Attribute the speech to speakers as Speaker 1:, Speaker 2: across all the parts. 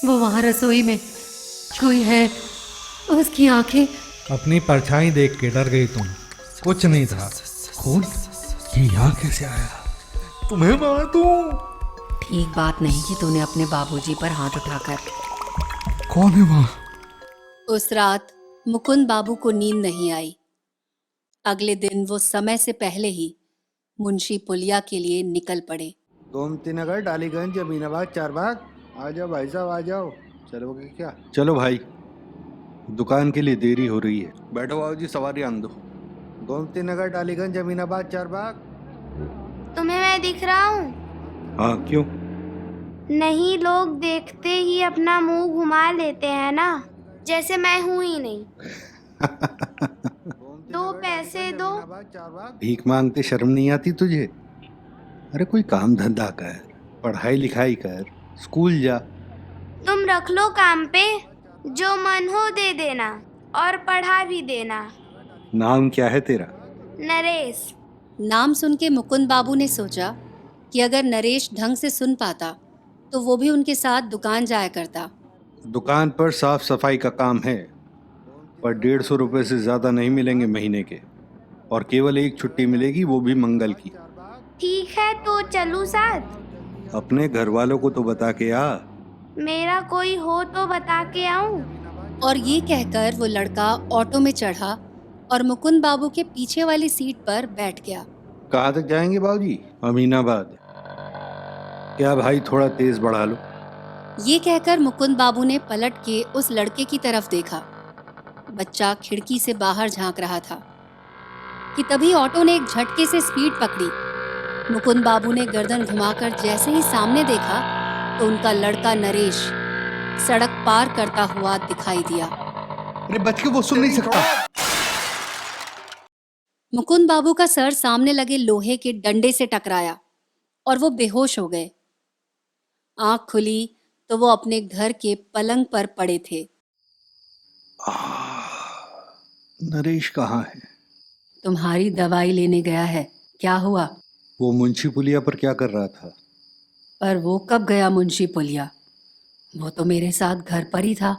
Speaker 1: वो वहाँ रसोई में कोई है। उसकी आंखें।
Speaker 2: अपनी परछाई देख के डर गई तुम। कुछ नहीं था। खून ये यहाँ कैसे आया? तुम्हें मारा दूं?
Speaker 1: ठीक बात नहीं कि तूने अपने बाबूजी पर हाथ उठाकर।
Speaker 2: कौन है वहाँ?
Speaker 3: उस रात मुकुंद बाबू को नींद नहीं आई। अगले दिन वो समय से पहले ही मुंशी पुलिया के लिए निकल पड़े।
Speaker 4: गोमतीनगर, डालीगंज, जमीनाबाद, चारबाग। आ जाओ भाई साहब, आ जाओ। चलोगे क्या? चलो भाई, दुकान के लिए देरी हो रही है। बैठो बाबूजी, सवारी आन दो। गोमतीनगर, डालीगंज, जमीनाबाद, चारबाग।
Speaker 5: तुम्हें मैं दिख रहा हूँ?
Speaker 4: हाँ, क्यों?
Speaker 5: नहीं, लोग देखते ही अपना मुंह घुमा लेते हैं ना, जैसे मैं हूँ ही नहीं। दो पैसे दो।
Speaker 4: भीख मांगते शर्म नहीं आती तुझे? अरे कोई काम धंधा कर, पढ़ाई लिखाई कर, स्कूल जा।
Speaker 5: तुम रख लो काम पे, जो मन हो दे देना और पढ़ा भी देना।
Speaker 4: नाम क्या है तेरा?
Speaker 5: नरेश।
Speaker 3: नाम सुन के मुकुंद बाबू ने सोचा कि अगर नरेश ढंग से सुन पाता तो वो भी उनके साथ दुकान जाया करता।
Speaker 4: दुकान पर साफ सफाई का काम है, पर 150 रुपये से ज़्यादा नहीं मिलेंगे महीने के, और केवल एक छुट्टी मिलेगी, वो भी मंगल की।
Speaker 5: ठीक है, तो चलूं साथ?
Speaker 4: अपने घर वालों को तो बता के आ।
Speaker 5: मेरा कोई हो तो बता के आऊं?
Speaker 3: और ये कहकर वो लड़का ऑटो में चढ़ा और मुकुंद बाबू के पीछे वाली सीट पर बैठ गया।
Speaker 4: कहाँ तक जाएंगे बाबूजी? अमीनाबाद। क्या भाई, थोड़ा तेज बढ़ा लो।
Speaker 3: ये कहकर मुकुंद बाबू ने पलट के उस लड़के की तरफ देखा। बच्चा खिड़की से बाहर झांक रहा था कि तभी ऑटो ने एक झटके से स्पीड पकड़ी। मुकुंद बाबू ने गर्दन घुमाकर जैसे ही सामने देखा तो उनका लड़का नरेश सड़क पार करता हुआ दिखाई दिया।
Speaker 4: अरे बच के, वो सुन नहीं सकता।
Speaker 3: मुकुंद बाबू का सर सामने लगे लोहे के डंडे से टकराया और वो बेहोश हो गए। आंख खुली तो वो अपने घर के पलंग पर पड़े थे।
Speaker 4: नरेश कहाँ है?
Speaker 1: तुम्हारी दवाई लेने गया है। क्या हुआ?
Speaker 4: वो मुंशी पुलिया पर क्या कर रहा था?
Speaker 1: पर वो कब गया मुंशी पुलिया? वो तो मेरे साथ घर पर ही था।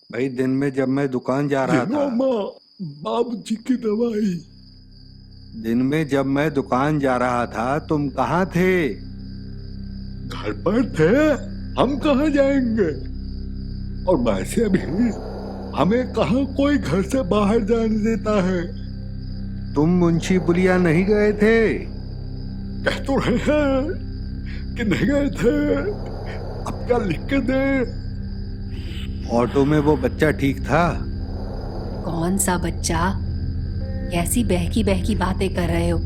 Speaker 4: भाई, दिन में जब मैं दुकान जा रहा था।
Speaker 2: बाबूजी की दवाई।
Speaker 4: दिन में जब मैं दुकान जा रहा था, तुम कहाँ थे?
Speaker 2: घर पर थे, हम कहाँ जाएंगे? और वैसे भी हमें कहाँ कोई घर से बाहर जाने देता है।
Speaker 4: तुम मुंशी पुलिया नहीं गए थे?
Speaker 2: कह तो रहे हैं कि नहीं गए थे। अब क्या लिख के दे?
Speaker 4: ऑटो में वो बच्चा ठीक था?
Speaker 1: कौन सा बच्चा? कैसी बहकी बहकी बातें कर रहे हो?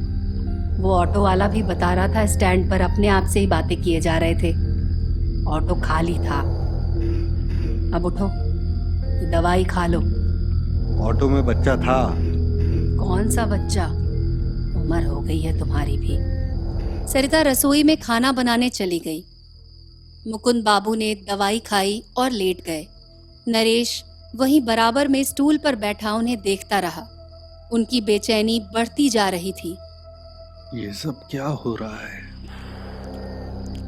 Speaker 1: वो ऑटो वाला भी बता रहा था स्टैंड पर अपने आप से ही बातें किए जा रहे थे। ऑटो खाली था। अब उठो, दवाई खा लो।
Speaker 4: ऑटो में बच्चा था?
Speaker 1: कौन सा बच्चा? उम्र हो गई है तुम्हारी भी।
Speaker 3: सरिता रसोई में खाना बनाने चली गई। मुकुंद बाबू ने दवाई खाई और लेट गए। नरेश वहीं बराबर में स्टूल पर बैठा उन्हें देखता रहा। उनकी बेचैनी बढ़ती जा रही थी।
Speaker 4: ये सब क्या हो रहा है?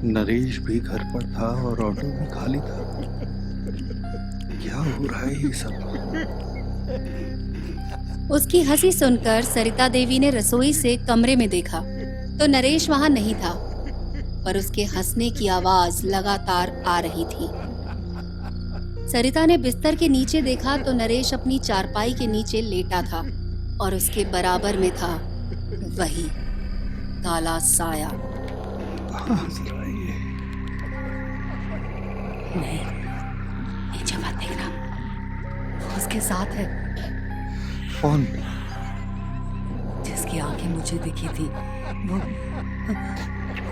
Speaker 4: नरेश भी घर पर था और ऑटो भी खाली था। क्या हो रहा है ये सब?
Speaker 3: उसकी हंसी सुनकर सरिता देवी ने रसोई से कमरे में देखा तो नरेश वहां नहीं था, पर उसके हंसने की आवाज लगातार आ रही थी। सरिता ने बिस्तर के नीचे देखा तो नरेश अपनी चारपाई के नीचे लेटा था और उसके बराबर में था वही काला साया।
Speaker 1: नहीं, नीचे मत देखना, वो उसके साथ है।
Speaker 4: कौन?
Speaker 1: जिसकी आंखें मुझे दिखी थी, वो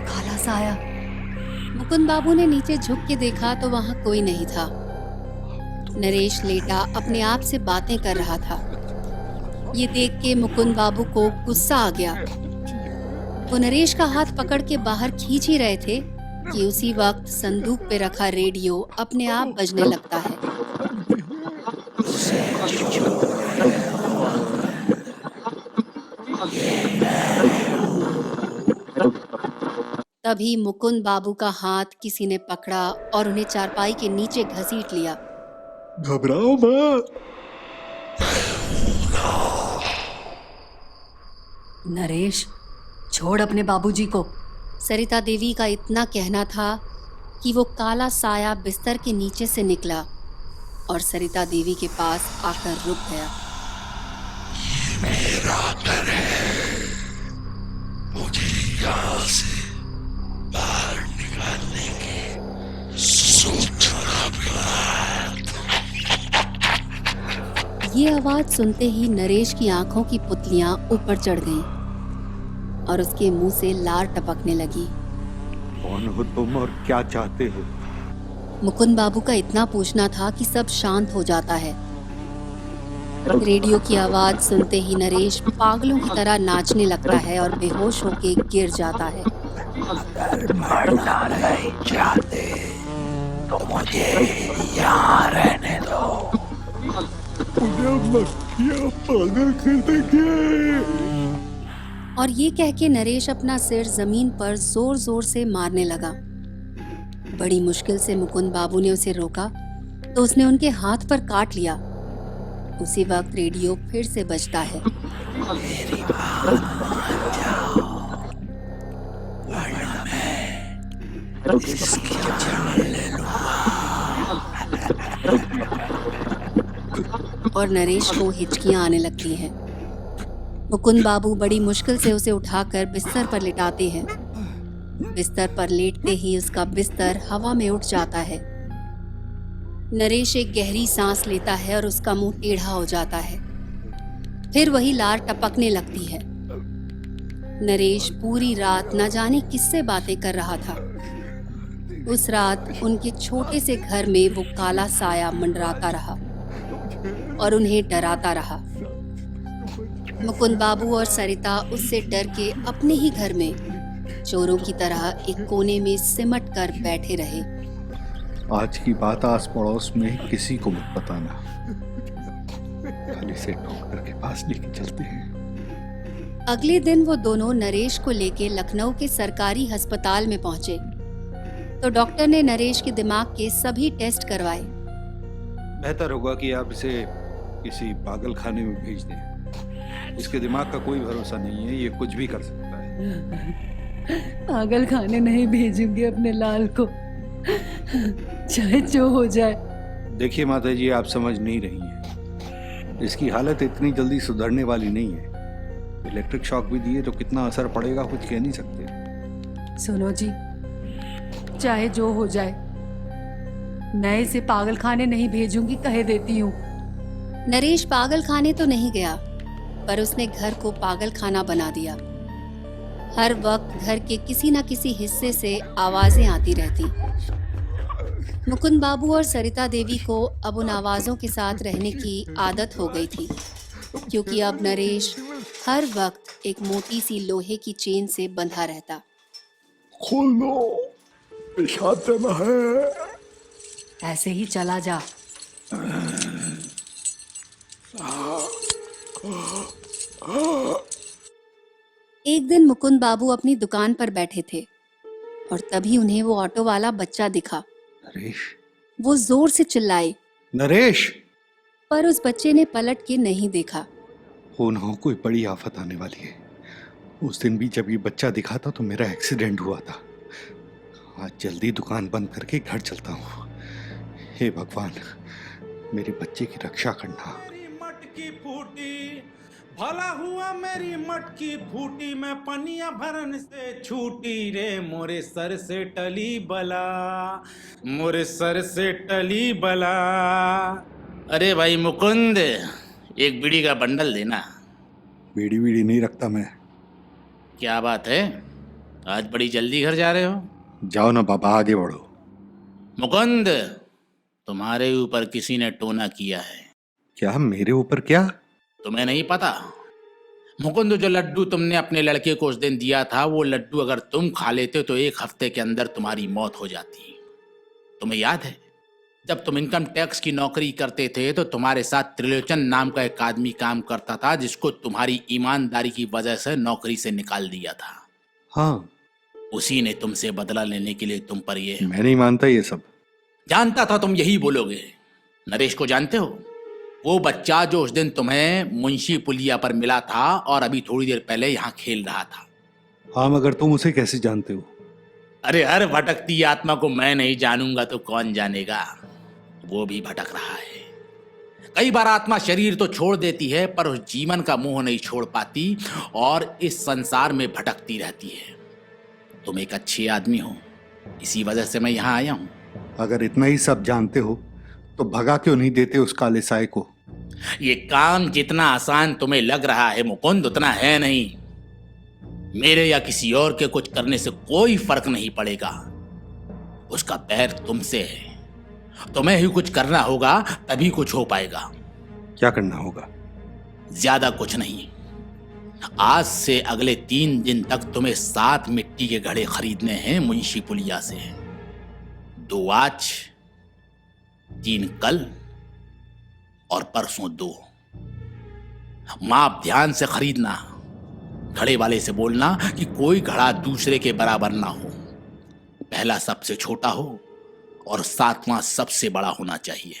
Speaker 1: काला साया।
Speaker 3: मुकुंद बाबू ने नीचे झुक के देखा तो वहां कोई नहीं था। नरेश लेटा अपने आप से बातें कर रहा था। ये देख के मुकुंद बाबू को गुस्सा आ गया। वो नरेश का हाथ पकड़ के बाहर खींच ही रहे थे कि उसी वक्त संदूक पे रखा रेडियो अपने आप बजने लगता है। तभी मुकुंद बाबू का हाथ किसी ने पकड़ा और उन्हें चारपाई के नीचे घसीट लिया।
Speaker 2: घबराओ मत।
Speaker 1: नरेश, छोड़ अपने बाबूजी को।
Speaker 3: सरिता देवी का इतना कहना था कि वो काला साया बिस्तर के नीचे से निकला और सरिता देवी के पास आकर रुक गया। ये आवाज सुनते ही नरेश की आंखों की पुतलियां ऊपर चढ़ गईं और उसके मुंह से लार टपकने लगी।
Speaker 4: कौन हो तुम और क्या चाहते हो?
Speaker 3: मुकुंद बाबू का इतना पूछना था कि सब शांत हो जाता है। रेडियो की आवाज सुनते ही नरेश पागलों की तरह नाचने लगता है और बेहोश होके गिर जाता है।
Speaker 6: मरना नहीं चाहते तो मुझे यहाँ रहने दो।
Speaker 2: मुझे मक्खियाँ पागल कर देंगे।
Speaker 3: और ये कह के नरेश अपना सिर जमीन पर जोर जोर से मारने लगा। बड़ी मुश्किल से मुकुंद बाबू ने उसे रोका तो उसने उनके हाथ पर काट लिया। उसी वक्त रेडियो फिर से बजता है। और नरेश को हिचकियां आने लगती हैं। मुकुंद बाबू बड़ी मुश्किल से उसे उठाकर बिस्तर पर लिटाते हैं। बिस्तर पर लेटते ही उसका बिस्तर हवा में उठ जाता है। नरेश एक गहरी सांस लेता है और उसका मुंह टेढ़ा हो जाता है। फिर वही लार टपकने लगती है। नरेश पूरी रात न जाने किससे बातें कर रहा था। उस रात उनके छोटे से घर में वो काला साया मंडराता रहा और उन्हें डराता रहा। मुकुंद बाबू और सरिता उससे डर के अपने ही घर में चोरों की तरह एक कोने में सिमट कर बैठे रहे।
Speaker 4: आज की बात आस पड़ोस में किसी को मत बताना। कल इसे डॉक्टर के पास लेके चलते हैं।
Speaker 3: अगले दिन वो दोनों नरेश को लेके लखनऊ के सरकारी अस्पताल में पहुंचे तो डॉक्टर ने नरेश के दिमाग के सभी टेस्ट करवाए।
Speaker 4: बेहतर होगा कि आप इसे किसी पागल खाने में भेज दें। इसके दिमाग का कोई भरोसा नहीं है, ये कुछ भी कर सकता है।
Speaker 1: पागल खाने नहीं भेजूंगी अपने लाल को, चाहे जो हो जाए।
Speaker 4: देखिए माता जी, आप समझ नहीं रही हैं। इसकी हालत इतनी जल्दी सुधरने वाली नहीं है। इलेक्ट्रिक शॉक भी दिए तो कितना असर पड़ेगा कुछ कह नहीं सकते।
Speaker 1: सुनो जी, चाहे जो हो जाए, मैं इसे पागल खाने नहीं भेजूंगी, कह देती हूँ।
Speaker 3: नरेश पागल खाने तो नहीं गया, पर उसने घर को पागल खाना बना दिया। हर वक्त घर के किसी न किसी हिस्से से आवाजें आती रहती। मुकुंद बाबू और सरिता देवी को अब उन आवाजों के साथ रहने की आदत हो गई थी, क्योंकि अब नरेश हर वक्त एक मोटी सी लोहे की चेन से बंधा रहता।
Speaker 2: खोल दो, पेशाब देना है।
Speaker 1: ऐसे ही चला जा।
Speaker 3: एक दिन मुकुंद बाबू अपनी दुकान पर बैठे थे और तभी उन्हें वो ऑटो वाला बच्चा दिखा।
Speaker 4: नरेश,
Speaker 3: वो जोर से चिल्लाए,
Speaker 4: नरेश!
Speaker 3: पर उस बच्चे ने पलट के नहीं देखा।
Speaker 4: हो ना हो कोई बड़ी आफत आने वाली है। उस दिन भी जब ये बच्चा दिखा था तो मेरा एक्सीडेंट हुआ था। आज जल्दी दुकान बंद करके घर चलता हूँ। हे भगवान, मेरे बच्चे की रक्षा करना।
Speaker 6: मटकी फूटी, भला हुआ मेरी मटकी फूटी, मैं पनिया भरन से छूटी रे, मोरे सर से टली बला, मोरे सर से टली बला। अरे भाई मुकुंद, एक बीड़ी का बंडल देना।
Speaker 4: बीड़ी बीड़ी नहीं रखता मैं।
Speaker 6: क्या बात है, आज बड़ी जल्दी घर जा रहे हो?
Speaker 4: जाओ ना बाबा, आगे बढ़ो।
Speaker 6: मुकुंद, तुम्हारे ऊपर किसी ने टोना किया है।
Speaker 4: क्या मेरे ऊपर? क्या?
Speaker 6: तुम्हें नहीं पता? मुकुंद, जो लड्डू तुमने अपने लड़के को उस दिन दिया था, वो लड्डू अगर तुम खा लेते तो 1 हफ्ते के अंदर तुम्हारी मौत हो जाती। तुम्हें याद है, जब तुम इनकम टैक्स की नौकरी करते थे तो तुम्हारे साथ त्रिलोचन नाम का एक आदमी काम करता था, जिसको तुम्हारी ईमानदारी की वजह से नौकरी से निकाल दिया था।
Speaker 4: हाँ,
Speaker 6: उसी ने तुमसे बदला लेने के लिए तुम पर ये।
Speaker 4: मैं नहीं मानता ये सब।
Speaker 6: जानता था तुम यही बोलोगे। नरेश को जानते हो? वो बच्चा जो उस दिन तुम्हें मुंशी पुलिया पर मिला था और अभी थोड़ी देर पहले यहाँ खेल रहा था।
Speaker 4: हाँ, मगर तुम उसे कैसे जानते हो?
Speaker 6: अरे हर भटकती आत्मा को मैं नहीं जानूंगा तो कौन जानेगा। वो भी भटक रहा है। कई बार आत्मा शरीर तो छोड़ देती है पर उस जीवन का मोह नहीं छोड़ पाती और इस संसार में भटकती रहती है। तुम एक अच्छे आदमी हो, इसी वजह से मैं यहाँ आया हूँ।
Speaker 4: अगर इतना ही सब जानते हो तो भगा क्यों नहीं देते उस काले साए को?
Speaker 6: ये काम जितना आसान तुम्हें लग रहा है मुकुंद, उतना है नहीं। मेरे या किसी और के कुछ करने से कोई फर्क नहीं पड़ेगा। उसका पैर तुमसे है। तुम्हें ही कुछ करना होगा तभी कुछ हो पाएगा।
Speaker 4: क्या करना होगा?
Speaker 6: ज्यादा कुछ नहीं। आज से अगले 3 दिन तक तुम्हें 7 मिट्टी के घड़े खरीदने हैं मुंशी पुलिया से। 2 आज, 3 कल और परसों 2। माप ध्यान से खरीदना। घड़े वाले से बोलना कि कोई घड़ा दूसरे के बराबर ना हो। पहला सबसे छोटा हो और 7वां सबसे बड़ा होना चाहिए।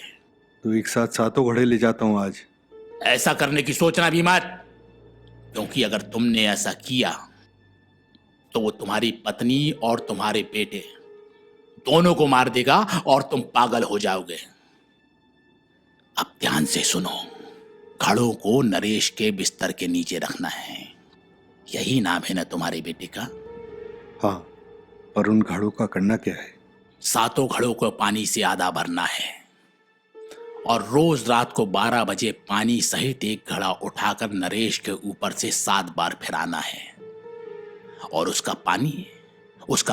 Speaker 4: तो एक साथ 7 घड़े ले जाता हूँ आज।
Speaker 6: ऐसा करने की सोचना भी मत, क्योंकि अगर तुमने ऐसा किया तो वो तुम्हारी पत्नी और तुम्हारे बेटे दोनों को मार देगा और तुम पागल हो जाओगे। अब ध्यान से सुनो। घड़ों को नरेश के बिस्तर के नीचे रखना है। यही नाम है ना तुम्हारे बेटे का?
Speaker 4: हाँ, पर उन घड़ों का करना क्या है?
Speaker 6: 7 घड़ों को पानी से आधा भरना है और रोज रात को 12 बजे पानी सहित एक घड़ा उठाकर नरेश के ऊपर से 7 बार फिराना है। और उसका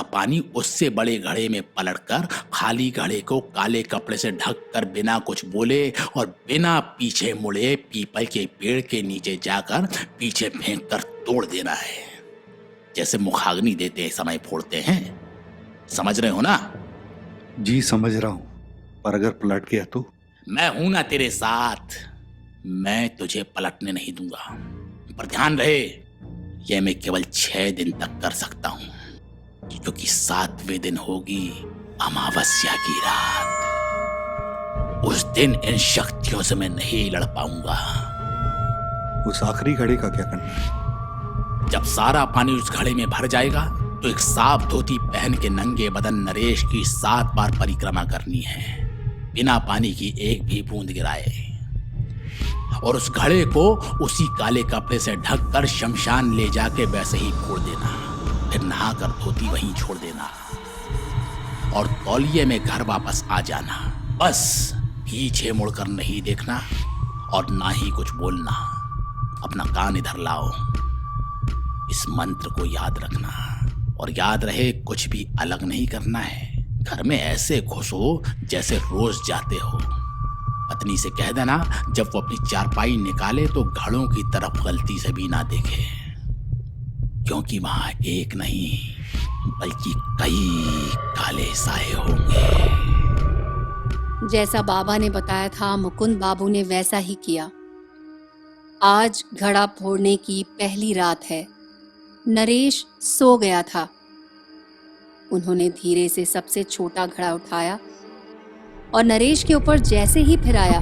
Speaker 6: पानी उससे बड़े घड़े में पलटकर खाली घड़े को काले कपड़े से ढककर बिना कुछ बोले और बिना पीछे मुड़े पीपल के पेड़ के नीचे जाकर पीछे फेंक कर तोड़ देना है। जैसे मुखाग्नि देते समय फोड़ते हैं। समझ रहे हो ना?
Speaker 4: जी समझ रहा हूँ, पर अगर पलट गया तो?
Speaker 6: मैं हूं ना तेरे साथ। मैं तुझे पलटने नहीं दूंगा। पर ध्यान रहे, यह मैं केवल 6 दिन तक कर सकता हूं, क्योंकि 7वें दिन होगी अमावस्या की रात। उस दिन इन शक्तियों से मैं नहीं लड़ पाऊंगा।
Speaker 4: उस आखिरी घड़े का क्या करना है?
Speaker 6: जब सारा पानी उस घड़े में भर जाएगा तो एक साफ धोती पहन के नंगे बदन नरेश की 7 बार परिक्रमा करनी है, बिना पानी की एक भी बूंद गिराए। और उस घड़े को उसी काले कपड़े से ढककर शमशान ले जाके वैसे ही फोड़ देना। फिर नहाकर धोती वहीं छोड़ देना और तौलिए में घर वापस आ जाना। बस पीछे मुड़कर नहीं देखना और ना ही कुछ बोलना। अपना कान इधर लाओ। इस मंत्र को याद रखना और याद रहे कुछ भी अलग नहीं करना है। घर में ऐसे घुसो जैसे रोज जाते हो। पत्नी से कह देना जब वो अपनी चारपाई निकाले तो घड़ों की तरफ गलती से भी ना देखे, क्योंकि वहां एक नहीं बल्कि कई काले साए होंगे।
Speaker 3: जैसा बाबा ने बताया था मुकुंद बाबू ने वैसा ही किया। आज घड़ा फोड़ने की पहली रात है। नरेश सो गया था। उन्होंने धीरे से सबसे छोटा घड़ा उठाया और नरेश के ऊपर जैसे ही फिराया,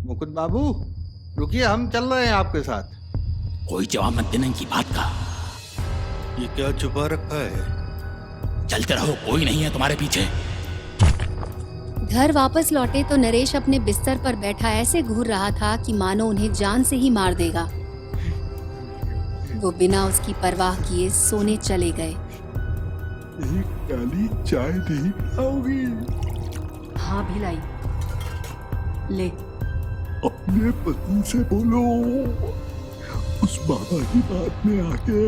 Speaker 4: मुकुंद बाबू रुकिए, हम चल रहे हैं आपके साथ।
Speaker 6: कोई जवाब मत देना इनकी बात का।
Speaker 4: ये क्या छुपा रखा है?
Speaker 6: चलते रहो, कोई नहीं है तुम्हारे पीछे।
Speaker 3: घर वापस लौटे तो नरेश अपने बिस्तर पर बैठा ऐसे घूर रहा था कि मानो उन्हें जान से ही मार देगा। वो बिना उसकी परवाह किए सोने चले गए।
Speaker 2: एक प्याली चाय नहीं पिलाओगी?
Speaker 1: हाँ भिलाई, ले।
Speaker 2: अपने पति से बोलो उस बाबा की बात में आके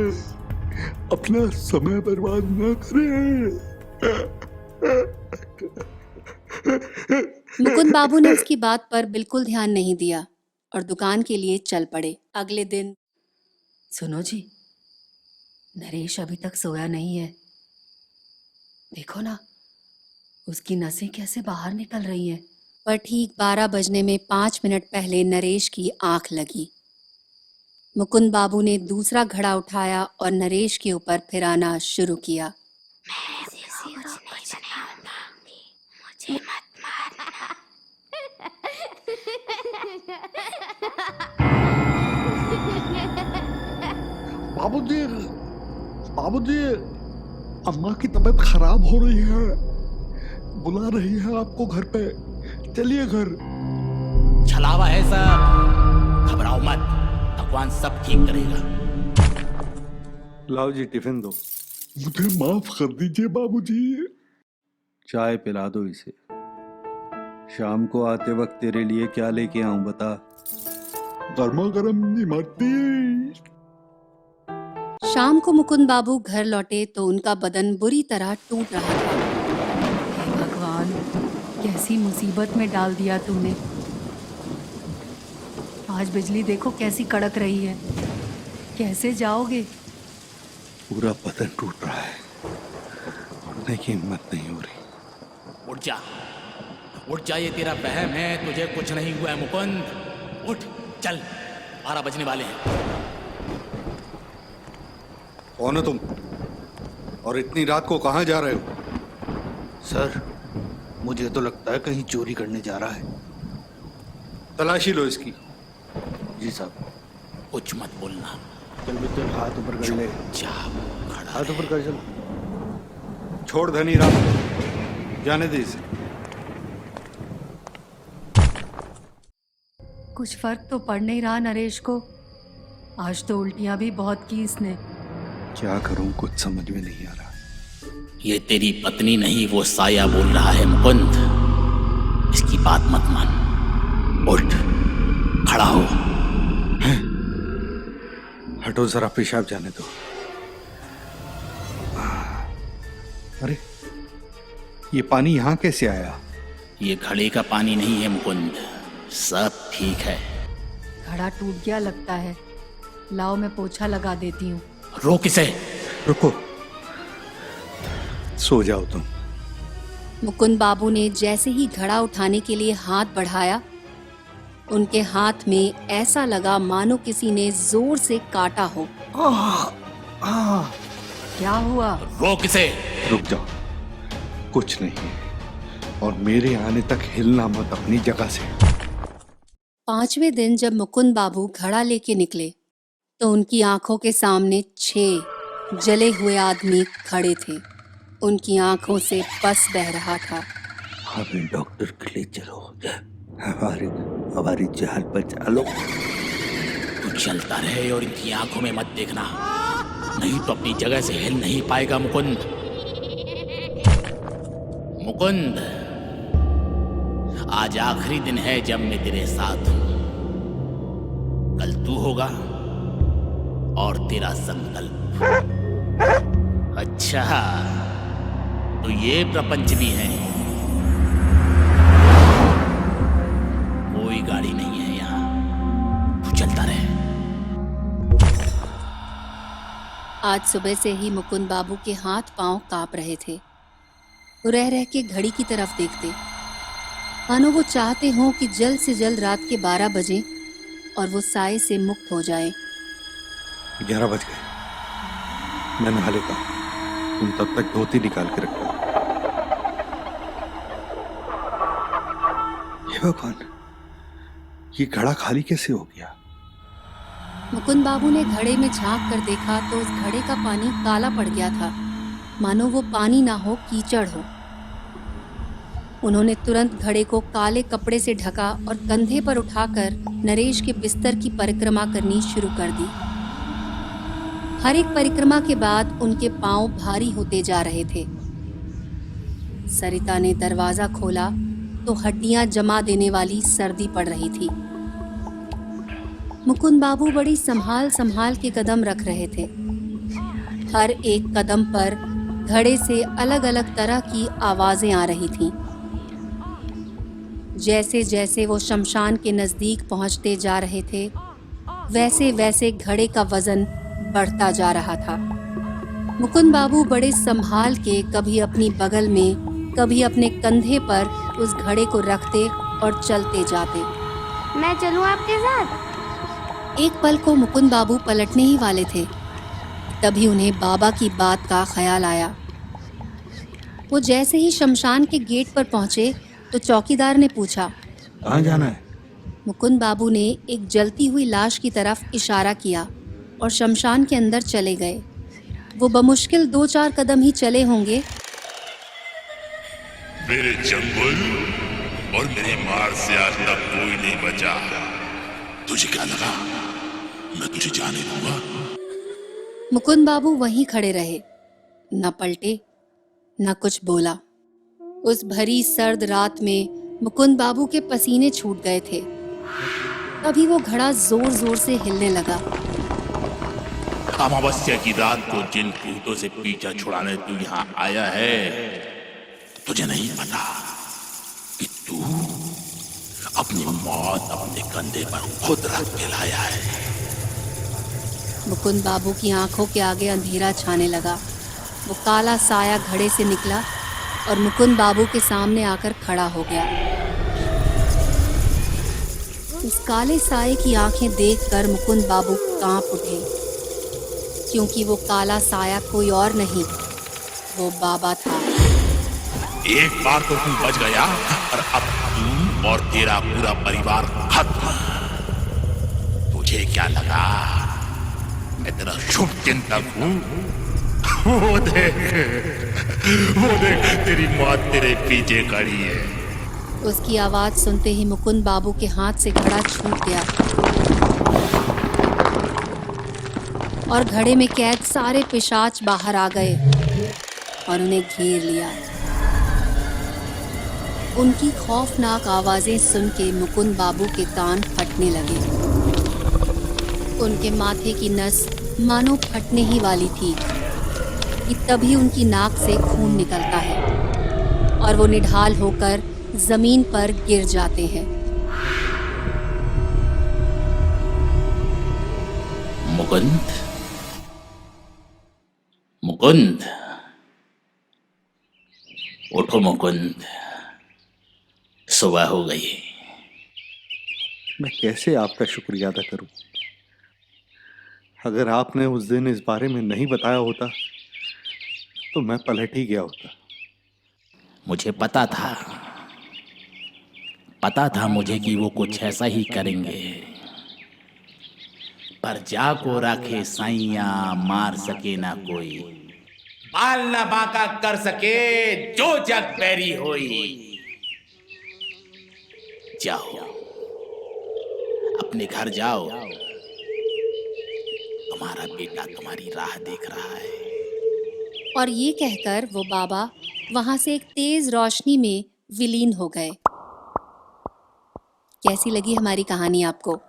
Speaker 2: अपना समय बर्बाद न करे।
Speaker 3: मुकुंद बाबू ने उसकी बात पर बिल्कुल ध्यान नहीं दिया और दुकान के लिए चल पड़े। अगले दिन
Speaker 1: सुनो जी, नरेश अभी तक सोया नहीं है। देखो ना, उसकी नसें कैसे बाहर निकल रही हैं।
Speaker 3: पर ठीक 12 बजने में 5 मिनट पहले नरेश की आंख लगी। मुकुंद बाबू ने दूसरा घड़ा उठाया और नरेश के ऊपर फिराना शुरू किया।
Speaker 5: मुझे मत मारना।
Speaker 2: बाबूजी, बाबूजी, अम्मा की तबीयत खराब हो रही है, बुला रही है आपको घर पे, चलिए घर।
Speaker 6: छलावा है सब, घबराओ मत, भगवान सब ठीक करेगा।
Speaker 4: लाओ जी टिफिन दो।
Speaker 2: मुझे माफ कर दीजिए बाबूजी।
Speaker 4: चाय पिला दो इसे। शाम को आते वक्त तेरे लिए क्या लेके आऊं बता।
Speaker 2: गर्मा गर्म इमरती।
Speaker 3: शाम को मुकुंद बाबू घर लौटे तो उनका बदन बुरी तरह टूट रहा था।
Speaker 1: हे भगवान, कैसी मुसीबत में डाल दिया तुमने। आज बिजली देखो कैसी कड़क रही है, कैसे जाओगे।
Speaker 4: पूरा बदन टूट रहा है, उठने की हिम्मत नहीं हो रही।
Speaker 6: उठ जा, उठ जा, ये तेरा वहम है, तुझे कुछ नहीं हुआ है मुकुंद। उठ चल, 12 बजने वाले हैं।
Speaker 4: कौन हो तुम और इतनी रात को कहाँ जा रहे हो?
Speaker 7: सर, मुझे तो लगता है कहीं चोरी करने जा रहा है।
Speaker 4: तलाशी लो इसकी।
Speaker 7: जी साहब।
Speaker 6: कुछ मत बोलना।
Speaker 7: चल मित्र, हाथ ऊपर कर ले।
Speaker 6: जा, खड़ा
Speaker 7: हाथ ऊपर कर चल।
Speaker 4: छोड़ धनी राम, जाने दे इसे।
Speaker 1: कुछ फर्क तो पड़ नहीं रहा नरेश को। आज तो उल्टियां भी बहुत की इसने।
Speaker 4: क्या करूं, कुछ समझ में नहीं आ रहा।
Speaker 6: ये तेरी पत्नी नहीं, वो साया बोल रहा है मुकुंद, इसकी बात मत मान। उठ, खड़ा हो।
Speaker 4: हटो जरा, पेशाब जाने दो। अरे, ये पानी यहाँ कैसे आया?
Speaker 6: ये घड़े का पानी नहीं है मुकुंद, सब ठीक है।
Speaker 1: घड़ा टूट गया लगता है। लाओ मैं पोछा लगा देती हूँ।
Speaker 6: रोक इसे।
Speaker 4: रुको, सो जाओ तुम।
Speaker 3: मुकुंद बाबू ने जैसे ही घड़ा उठाने के लिए हाथ बढ़ाया, उनके हाथ में ऐसा लगा मानो किसी ने जोर से काटा हो।
Speaker 1: क्या हुआ?
Speaker 6: रोक इसे।
Speaker 4: रुक जाओ, कुछ नहीं, और मेरे आने तक हिलना मत अपनी जगह से।
Speaker 3: 5वें दिन जब मुकुंद बाबू घड़ा लेके निकले तो उनकी आंखों के सामने 6 जले हुए आदमी खड़े थे। उनकी आंखों से पस बह रहा था।
Speaker 7: हमें डॉक्टर के लिए चलो, हमारी जान बचा लो।
Speaker 6: तू चलता रहे और इनकी आंखों में मत देखना, नहीं तो अपनी जगह से हिल नहीं पाएगा मुकुंद। मुकुंद, आज आखिरी दिन है जब मैं तेरे साथ हूं। कल तू होगा और तेरा संकल्प। अच्छा, तो ये प्रपंच भी है। कोई गाड़ी नहीं है यहाँ, तू चलता रहे।
Speaker 3: आज सुबह से ही मुकुंद बाबू के हाथ पांव कांप रहे थे। वो रह रह के घड़ी की तरफ देखते, मानो वो चाहते हों कि जल्द से जल्द रात के 12 बजे और वो साए से मुक्त हो जाए।
Speaker 4: 11 बज गए, मैं नहा लेता हूं। तुम तब तक धोती निकाल के रखो। हे भगवान, ये घड़ा खाली कैसे हो गया?
Speaker 3: मुकुंद बाबू ने घड़े में झांक कर देखा तो उस घड़े का पानी काला पड़ गया था, मानो वो पानी ना हो, कीचड़ हो। उन्होंने तुरंत घड़े को काले कपड़े से ढका और कंधे पर उठाकर नरेश के बिस्तर की परिक्रमा करनी शुरू कर दी। हर एक परिक्रमा के बाद उनके पांव भारी होते जा रहे थे। सरिता ने दरवाजा खोला तो हड्डियां जमा देने वाली सर्दी पड़ रही थी। मुकुंद बाबू बड़ी संभाल संभाल के कदम रख रहे थे। हर एक कदम पर घड़े से अलग अलग तरह की आवाजें आ रही थीं। जैसे जैसे वो शमशान के नज़दीक पहुंचते जा रहे थे, वैसे वैसे घड़े का वजन बढ़ता जा रहा था। मुकुंद बाबू बड़े संभाल के कभी अपनी बगल में, कभी अपने कंधे पर उस घड़े को रखते और चलते जाते।
Speaker 5: मैं चलूं आपके साथ?
Speaker 3: एक पल को मुकुंद बाबू पलटने ही वाले थे, तभी उन्हें बाबा की बात का ख्याल आया। वो जैसे ही शमशान के गेट पर पहुंचे तो चौकीदार ने पूछा,
Speaker 4: कहाँ जाना है?
Speaker 3: मुकुंद बाबू ने एक जलती हुई लाश की तरफ इशारा किया और शमशान के अंदर चले गए। वो बमुश्किल 2-4 कदम ही चले होंगे,
Speaker 8: मेरे जंगल और मेरी मार से आज तक कोई नहीं बचा। तुझे क्या लगा मैं तुझे जाने दूंगा?
Speaker 3: मुकुंद बाबू वहीं खड़े रहे, न पलटे न कुछ बोला। उस भरी सर्द रात में मुकुंद बाबू के पसीने छूट गए थे। तभी वो घड़ा जोर जोर से हिलने लगा।
Speaker 8: अमावस्या की रात को जिन भूतों से पीछा छुड़ाने तू यहाँ आया है, तुझे नहीं पता कि तू अपनी मौत अपने कंधे पर खुद रख के लाया है।
Speaker 3: मुकुंद बाबू की आंखों के आगे अंधेरा छाने लगा। वो काला साया घड़े से निकला और मुकुंद बाबू के सामने आकर खड़ा हो गया। उस काले साये की आंखें देखकर मुकुंद बाबू कांप उठे, क्योंकि वो काला साया कोई और नहीं, वो बाबा था।
Speaker 8: एक बार तो तू बच गया और अब तू और तेरा पूरा परिवार खत्म। तुझे क्या लगा मैं तेरा शुभ चिंतक हूँ? वो देख तेरी मौत तेरे पीछे खड़ी है।
Speaker 3: उसकी आवाज सुनते ही मुकुंद बाबू के हाथ से घड़ा छूट गया और घड़े में कैद सारे पिशाच बाहर आ गए और उन्हें घेर लिया। उनकी खौफनाक आवाजें सुन के मुकुंद बाबू के कान फटने लगे। उनके माथे की नस मानो फटने ही वाली थी कि तभी उनकी नाक से खून निकलता है और वो निढाल होकर जमीन पर गिर जाते हैं।
Speaker 8: मुकुंद, मुकुंद, उठो मुकुंद, सुबह हो गई।
Speaker 4: मैं कैसे आपका शुक्रिया अदा करूं? अगर आपने उस दिन इस बारे में नहीं बताया होता तो मैं पलट ही गया होता।
Speaker 8: मुझे पता था मुझे कि वो कुछ ऐसा ही करेंगे, पर जाको राखे साइया मार सके ना कोई, बाल ना बांका कर सके जो जग बैरी होई। जाओ अपने घर जाओ, तुम्हारा बेटा तुम्हारी राह देख रहा है।
Speaker 3: और ये कहकर वो बाबा वहां से एक तेज रोशनी में विलीन हो गए। कैसी लगी हमारी कहानी आपको?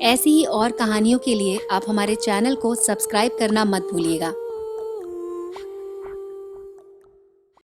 Speaker 3: ऐसी ही और कहानियों के लिए आप हमारे चैनल को सब्सक्राइब करना मत भूलिएगा।